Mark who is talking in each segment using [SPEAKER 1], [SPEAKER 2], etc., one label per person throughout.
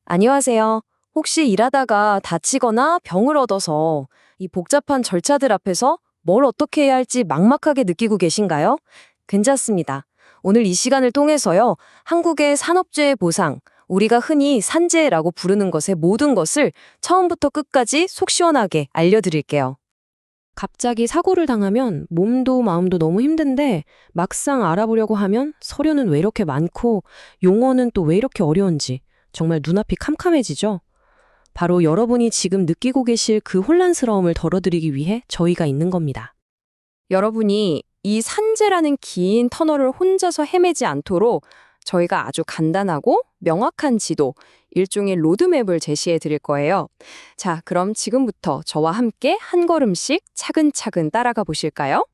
[SPEAKER 1] 안녕하세요. 혹시 일하다가 다치거나 병을 얻어서 이 복잡한 절차들 앞에서 뭘 어떻게 해야 할지 막막하게 느끼고 계신가요? 괜찮습니다. 오늘 이 시간을 통해서요, 한국의 산업재해 보상, 우리가 흔히 산재라고 부르는 것의 모든 것을 처음부터 끝까지 속 시원하게 알려드릴게요. 갑자기 사고를 당하면 몸도 마음도 너무 힘든데 막상 알아보려고 하면 서류는 왜 이렇게 많고 용어는 또 왜 이렇게 어려운지 정말 눈앞이 캄캄해지죠? 바로 여러분이 지금 느끼고 계실 그 혼란스러움을 덜어드리기 위해 저희가 있는 겁니다. 여러분이 이 산재라는 긴 터널을 혼자서 헤매지 않도록 저희가 아주 간단하고 명확한 지도, 일종의 로드맵을 제시해 드릴 거예요. 자, 그럼 지금부터 저와 함께 한 걸음씩 차근차근 따라가 보실까요?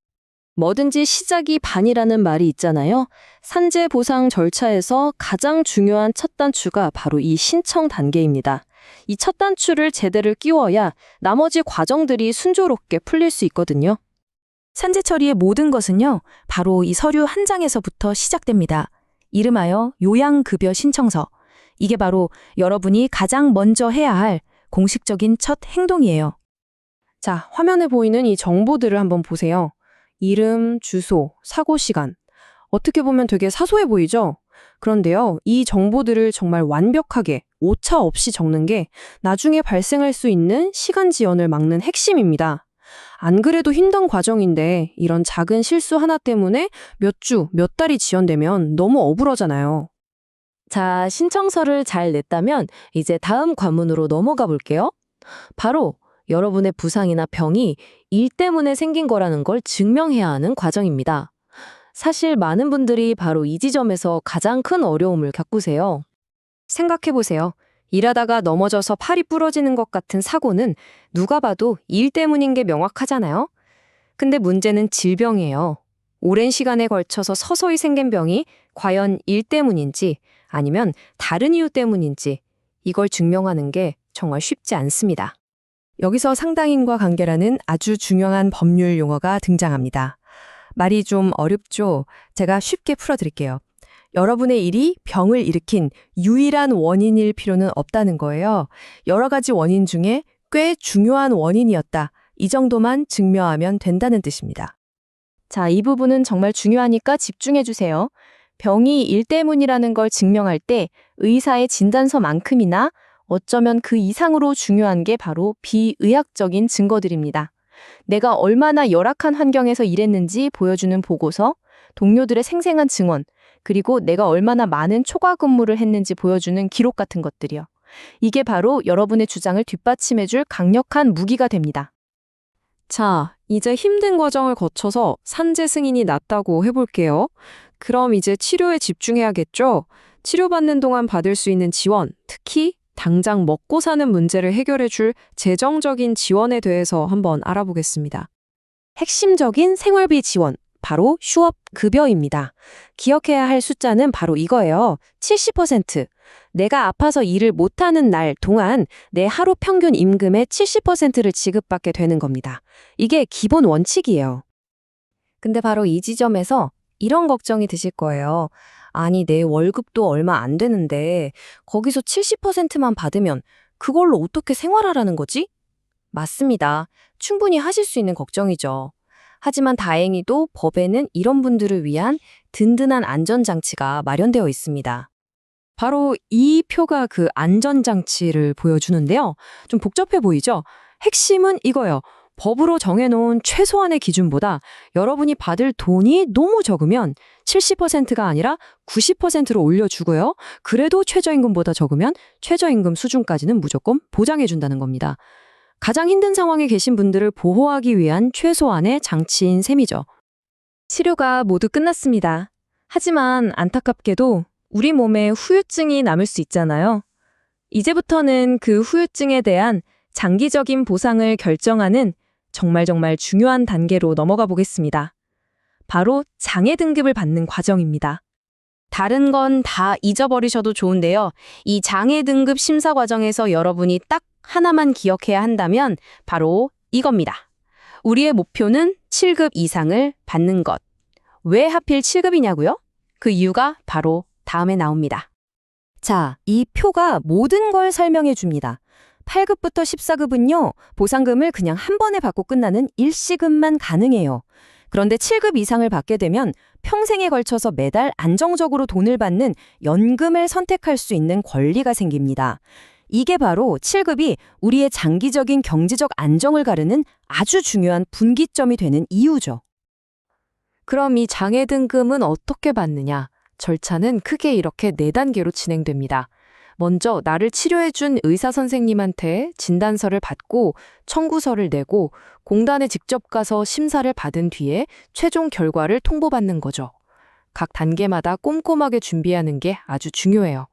[SPEAKER 1] 뭐든지 시작이 반이라는 말이 있잖아요. 산재 보상 절차에서 가장 중요한 첫 단추가 바로 이 신청 단계입니다. 이 첫 단추를 제대로 끼워야 나머지 과정들이 순조롭게 풀릴 수 있거든요. 산재 처리의 모든 것은요, 바로 이 서류 한 장에서부터 시작됩니다. 이름하여 요양급여 신청서. 이게 바로 여러분이 가장 먼저 해야 할 공식적인 첫 행동이에요. 자, 화면에 보이는 이 정보들을 한번 보세요. 이름, 주소, 사고 시간. 어떻게 보면 되게 사소해 보이죠? 그런데요, 이 정보들을 정말 완벽하게 오차 없이 적는 게 나중에 발생할 수 있는 시간 지연을 막는 핵심입니다. 안 그래도 힘든 과정인데 이런 작은 실수 하나 때문에 몇 주, 몇 달이 지연되면 너무 억울하잖아요. 자, 신청서를 잘 냈다면 이제 다음 관문으로 넘어가 볼게요. 바로 여러분의 부상이나 병이 일 때문에 생긴 거라는 걸 증명해야 하는 과정입니다. 사실 많은 분들이 바로 이 지점에서 가장 큰 어려움을 겪으세요. 생각해 보세요. 일하다가 넘어져서 팔이 부러지는 것 같은 사고는 누가 봐도 일 때문인 게 명확하잖아요. 근데 문제는 질병이에요. 오랜 시간에 걸쳐서 서서히 생긴 병이 과연 일 때문인지 아니면 다른 이유 때문인지 이걸 증명하는 게 정말 쉽지 않습니다. 여기서 상당인과 관계라는 아주 중요한 법률 용어가 등장합니다. 말이 좀 어렵죠? 제가 쉽게 풀어드릴게요. 여러분의 일이 병을 일으킨 유일한 원인일 필요는 없다는 거예요. 여러 가지 원인 중에 꽤 중요한 원인이었다. 이 정도만 증명하면 된다는 뜻입니다. 자, 이 부분은 정말 중요하니까 집중해 주세요. 병이 일 때문이라는 걸 증명할 때 의사의 진단서만큼이나 어쩌면 그 이상으로 중요한 게 바로 비의학적인 증거들입니다. 내가 얼마나 열악한 환경에서 일했는지 보여주는 보고서, 동료들의 생생한 증언, 그리고 내가 얼마나 많은 초과 근무를 했는지 보여주는 기록 같은 것들이요. 이게 바로 여러분의 주장을 뒷받침해줄 강력한 무기가 됩니다. 자, 이제 힘든 과정을 거쳐서 산재 승인이 났다고 해볼게요. 그럼 이제 치료에 집중해야겠죠? 치료받는 동안 받을 수 있는 지원, 특히 당장 먹고 사는 문제를 해결해줄 재정적인 지원에 대해서 한번 알아보겠습니다. 핵심적인 생활비 지원, 바로 휴업급여입니다. 기억해야 할 숫자는 바로 이거예요. 70%. 내가 아파서 일을 못하는 날 동안 내 하루 평균 임금의 70%를 지급받게 되는 겁니다. 이게 기본 원칙이에요. 근데 바로 이 지점에서 이런 걱정이 드실 거예요. 아니, 내 월급도 얼마 안 되는데 거기서 70%만 받으면 그걸로 어떻게 생활하라는 거지? 맞습니다. 충분히 하실 수 있는 걱정이죠. 하지만 다행히도 법에는 이런 분들을 위한 든든한 안전장치가 마련되어 있습니다. 바로 이 표가 그 안전장치를 보여주는데요. 좀 복잡해 보이죠? 핵심은 이거예요. 법으로 정해놓은 최소한의 기준보다 여러분이 받을 돈이 너무 적으면 70%가 아니라 90%로 올려주고요. 그래도 최저임금보다 적으면 최저임금 수준까지는 무조건 보장해준다는 겁니다. 가장 힘든 상황에 계신 분들을 보호하기 위한 최소한의 장치인 셈이죠. 치료가 모두 끝났습니다. 하지만 안타깝게도 우리 몸에 후유증이 남을 수 있잖아요. 이제부터는 그 후유증에 대한 장기적인 보상을 결정하는 정말 중요한 단계로 넘어가 보겠습니다. 바로 장애 등급을 받는 과정입니다. 다른 건 다 잊어버리셔도 좋은데요. 이 장애 등급 심사 과정에서 여러분이 딱 하나만 기억해야 한다면 바로 이겁니다. 우리의 목표는 7급 이상을 받는 것. 왜 하필 7급이냐고요? 그 이유가 바로 다음에 나옵니다. 자, 이 표가 모든 걸 설명해 줍니다. 8급부터 14급은요, 보상금을 그냥 한 번에 받고 끝나는 일시금만 가능해요. 그런데 7급 이상을 받게 되면 평생에 걸쳐서 매달 안정적으로 돈을 받는 연금을 선택할 수 있는 권리가 생깁니다. 이게 바로 7급이 우리의 장기적인 경제적 안정을 가르는 아주 중요한 분기점이 되는 이유죠.
[SPEAKER 2] 그럼 이 장애 등급은 어떻게 받느냐? 절차는 크게 이렇게 4단계로 진행됩니다. 먼저 나를 치료해준 의사 선생님한테 진단서를 받고 청구서를 내고 공단에 직접 가서 심사를 받은 뒤에 최종 결과를 통보받는 거죠. 각 단계마다 꼼꼼하게 준비하는 게 아주 중요해요.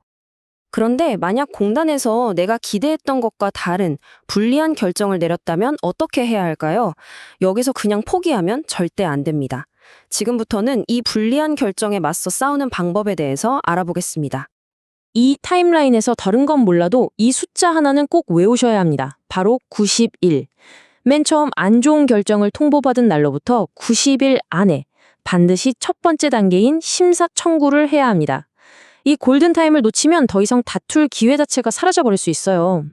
[SPEAKER 1] 그런데 만약 공단에서 내가 기대했던 것과 다른 불리한 결정을 내렸다면 어떻게 해야 할까요? 여기서 그냥 포기하면 절대 안 됩니다. 지금부터는 이 불리한 결정에 맞서 싸우는 방법에 대해서 알아보겠습니다. 이 타임라인에서 다른 건 몰라도 이 숫자 하나는 꼭 외우셔야 합니다. 바로 91. 맨 처음 안 좋은 결정을 통보받은 날로부터 90일 안에 반드시 첫 번째 단계인 심사 청구를 해야 합니다. 이 골든타임을 놓치면 더 이상 다툴 기회 자체가 사라져버릴 수 있어요.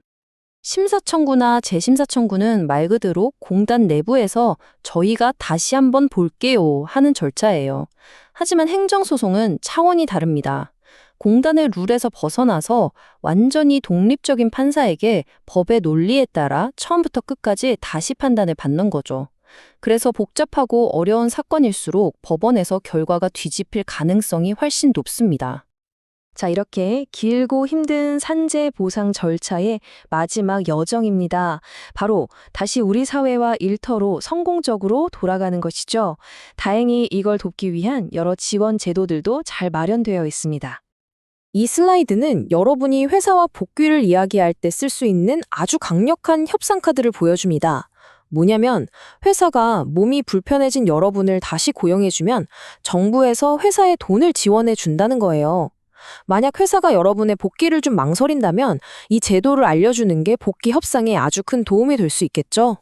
[SPEAKER 1] 심사 청구나 재심사 청구는 말 그대로 공단 내부에서 저희가 다시 한번 볼게요 하는 절차예요. 하지만 행정소송은 차원이 다릅니다. 공단의 룰에서 벗어나서 완전히 독립적인 판사에게 법의 논리에 따라 처음부터 끝까지 다시 판단을 받는 거죠. 그래서 복잡하고 어려운 사건일수록 법원에서 결과가 뒤집힐 가능성이 훨씬 높습니다. 자, 이렇게 길고 힘든 산재 보상 절차의 마지막 여정입니다. 바로 다시 우리 사회와 일터로 성공적으로 돌아가는 것이죠. 다행히 이걸 돕기 위한 여러 지원 제도들도 잘 마련되어 있습니다. 이 슬라이드는 여러분이 회사와 복귀를 이야기할 때 쓸 수 있는 아주 강력한 협상 카드를 보여줍니다. 뭐냐면 회사가 몸이 불편해진 여러분을 다시 고용해주면 정부에서 회사에 돈을 지원해 준다는 거예요. 만약 회사가 여러분의 복귀를 좀 망설인다면 이 제도를 알려주는 게 복귀 협상에 아주 큰 도움이 될 수 있겠죠?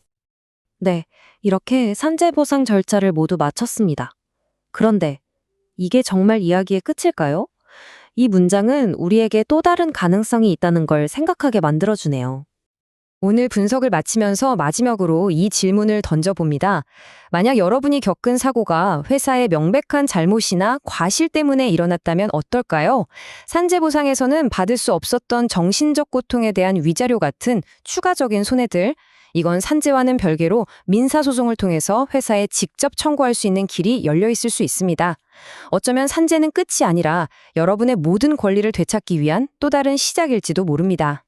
[SPEAKER 1] 네, 이렇게 산재보상 절차를 모두 마쳤습니다. 그런데 이게 정말 이야기의 끝일까요? 이 문장은 우리에게 또 다른 가능성이 있다는 걸 생각하게 만들어주네요. 오늘 분석을 마치면서 마지막으로 이 질문을 던져봅니다. 만약 여러분이 겪은 사고가 회사의 명백한 잘못이나 과실 때문에 일어났다면 어떨까요? 산재보상에서는 받을 수 없었던 정신적 고통에 대한 위자료 같은 추가적인 손해들, 이건 산재와는 별개로 민사소송을 통해서 회사에 직접 청구할 수 있는 길이 열려 있을 수 있습니다. 어쩌면 산재는 끝이 아니라 여러분의 모든 권리를 되찾기 위한 또 다른 시작일지도 모릅니다.